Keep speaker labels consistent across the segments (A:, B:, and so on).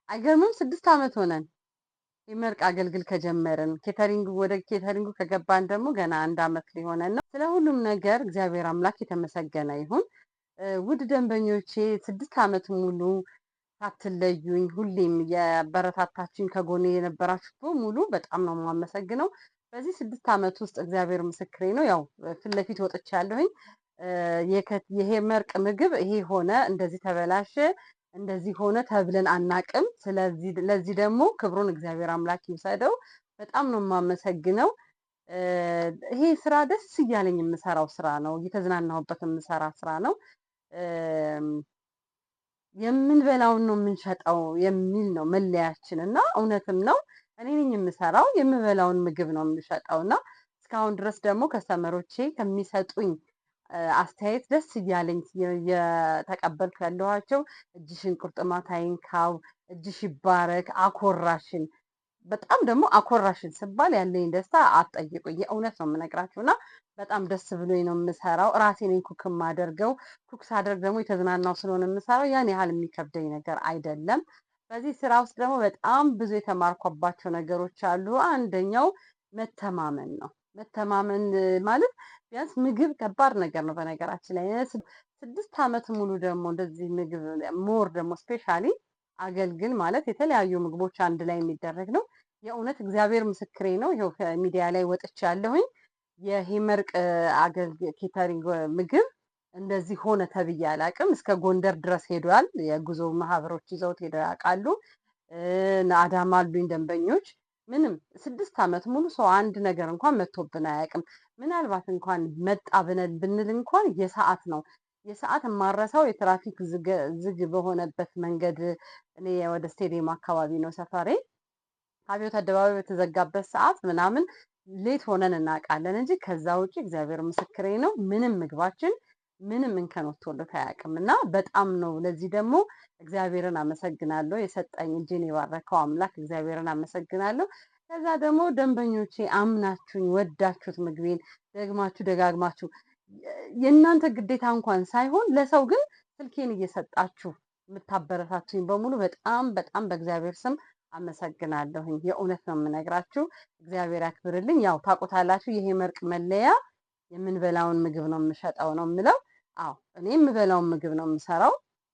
A: አይገርምም? 6 ዓመት ሆነን የመርቅ አገልግል ከጀመርን ወደ ኬተሪንጉ ከገባን ደግሞ ገና 1 ዓመት ሊሆነን ነው። ስለ ሁሉም ነገር እግዚአብሔር አምላክ የተመሰገነ ይሁን። ውድ ደንበኞቼ 6 ዓመት ሙሉ ሳትለዩኝ ሁሌም የበረታታችሁኝ ከጎኔ የነበራችሁ በሙሉ በጣም ነው የማመሰግነው። በዚህ 6 ዓመት ውስጥ እግዚአብሔር ምስክሬ ነው። ያው ፊት ለፊት ወጥቻለሁኝ። ይሄ መርቅ ምግብ ይሄ ሆነ፣ እንደዚህ ተበላሸ፣ እንደዚህ ሆነ ተብለን አናቅም። ስለዚህ ለዚህ ደግሞ ክብሩን እግዚአብሔር አምላክ ይውሰደው። በጣም ነው የማመሰግነው። ይሄ ስራ ደስ እያለኝ የምሰራው ስራ ነው፣ እየተዝናናሁበት የምሰራ ስራ ነው። የምንበላውን ነው የምንሸጠው የሚል ነው መለያችን እና እውነትም ነው። እኔ ነኝ የምሰራው፣ የምበላውን ምግብ ነው የምሸጠው እና እስካሁን ድረስ ደግሞ ከስተመሮቼ ከሚሰጡኝ አስተያየት ደስ እያለኝ የተቀበልኩ ያለኋቸው እጅሽን ቁርጥማት አይንካው፣ እጅሽ ይባረክ፣ አኮራሽን። በጣም ደግሞ አኮራሽን ስባል ያለኝ ደስታ አትጠይቁኝ። የእውነት ነው የምነግራችሁ እና በጣም ደስ ብሎኝ ነው የምሰራው። ራሴ ነኝ ኩክ የማደርገው። ኩክ ሳደርግ ደግሞ የተዝናናው ስለሆነ የምሰራው ያን ያህል የሚከብደኝ ነገር አይደለም። በዚህ ስራ ውስጥ ደግሞ በጣም ብዙ የተማርኳባቸው ነገሮች አሉ። አንደኛው መተማመን ነው። መተማመን ማለት ቢያንስ ምግብ ከባድ ነገር ነው። በነገራችን ላይ 6 ዓመት ሙሉ ደግሞ እንደዚህ ምግብ ሞር ደግሞ ስፔሻሊ አገልግል ማለት የተለያዩ ምግቦች አንድ ላይ የሚደረግ ነው። የእውነት እግዚአብሔር ምስክሬ ነው። ይኸው ሚዲያ ላይ ወጥቼ ያለሁኝ የሄመርቅ አገልግል ኬተሪንግ ምግብ እንደዚህ ሆነ ተብዬ አላቅም። እስከ ጎንደር ድረስ ሄዷል። የጉዞ ማህበሮች ይዘውት ሄደው ያውቃሉ። አዳማ አሉኝ ደንበኞች። ምንም 6 ዓመት ሙሉ ሰው አንድ ነገር እንኳን መጥቶብን አያውቅም። ምናልባት እንኳን መጣ ብንል እንኳን የሰዓት ነው። የሰዓት የማረሳው የትራፊክ ዝግ በሆነበት መንገድ፣ እኔ ወደ ስቴዲየም አካባቢ ነው ሰፈሬ። አብዮት አደባባይ በተዘጋበት ሰዓት ምናምን ሌት ሆነን እናውቃለን እንጂ ከዛ ውጭ እግዚአብሔር ምስክሬ ነው ምንም ምግባችን ምንም እንከን ወጥቶለት አያውቅም እና በጣም ነው። ለዚህ ደግሞ እግዚአብሔርን አመሰግናለሁ። የሰጠኝ እጄን የባረከው አምላክ እግዚአብሔርን አመሰግናለሁ። ከዛ ደግሞ ደንበኞቼ አምናችሁኝ ወዳችሁት ምግቤን ደግማችሁ ደጋግማችሁ የእናንተ ግዴታ እንኳን ሳይሆን ለሰው ግን ስልኬን እየሰጣችሁ የምታበረታቱኝ በሙሉ በጣም በጣም በእግዚአብሔር ስም አመሰግናለሁኝ። የእውነት ነው የምነግራችሁ። እግዚአብሔር ያክብርልኝ። ያው ታውቁታላችሁ፣ ይሄ መርቅ መለያ የምንበላውን ምግብ ነው የምሸጠው ነው የምለው። አዎ እኔ የምበላውን ምግብ ነው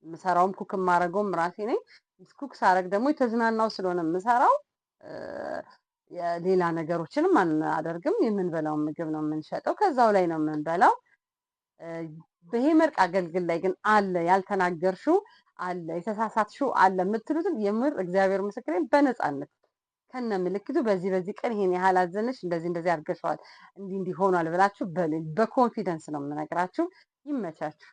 A: የምሰራውም ኩክ የማደርገውም ራሴ ነኝ። ኩክ ሳረግ ደግሞ የተዝናናው ስለሆነ የምሰራው ሌላ ነገሮችንም አናደርግም። የምንበላውን ምግብ ነው የምንሸጠው፣ ከዛው ላይ ነው የምንበላው። በሄመርቅ አገልግል ላይ ግን አለ ያልተናገርሽው አለ የተሳሳትሽው አለ የምትሉትን የምር እግዚአብሔር ምስክሬን በነፃነት ከነ ምልክቱ በዚህ ቀን ይሄን ያህል አዘነሽ እንደዚህ አድርገሽዋል እንዲህ ሆኗል ብላችሁ በኮንፊደንስ ነው የምነግራችሁ። ይመቻችሁ።